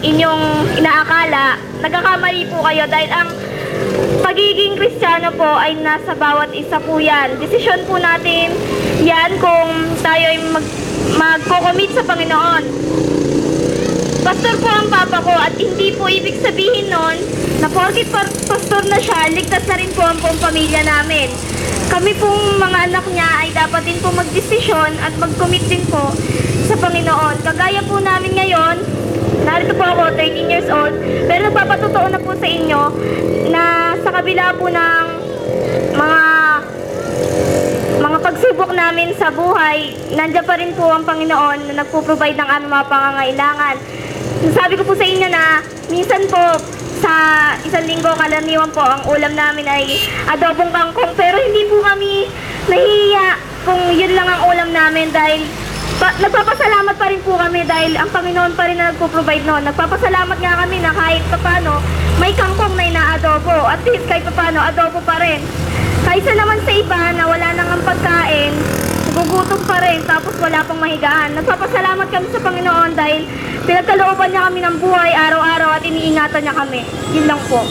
inyong inaakala, nagkakamali po kayo dahil ang pagiging Kristiyano po ay nasa bawat isa po yan. Desisyon po natin yan kung tayo ay magko-commit sa Panginoon. Pastor po ang papa ko at hindi po ibig sabihin nun na porkit pastor na siya, ligtas na rin po ang buong pamilya namin. Kami pong mga anak niya ay dapat din po magdesisyon at mag-commit din po sa Panginoon. Kagaya po namin ngayon, narito po ako, 13 years old, pero nagpapatotoo na po sa inyo na sa kabila po ng mga pagsubok namin sa buhay, nandiyan pa rin po ang Panginoon na nagpo-provide ng aming mga pangangailangan. Sabi ko po sa inyo na minsan po sa isang linggo kalaniwan po ang ulam namin ay adobong kangkong, pero hindi po kami nahihiya kung yun lang ang ulam namin dahil nagpapasalamat pa rin po kami dahil ang Panginoon pa rin na nagpo-provide noon. Nagpapasalamat nga kami na kahit papano may kangkong na inaadobo, at least kahit papano adobo pa rin. Kaysa naman sa iba na wala nang ang pagkain, gugutom pa rin tapos wala pang mahigaan. Nagpapasalamat kami sa Panginoon dahil pinagkalooban niya kami ng buhay araw-araw at iniingatan niya kami. Yun lang po.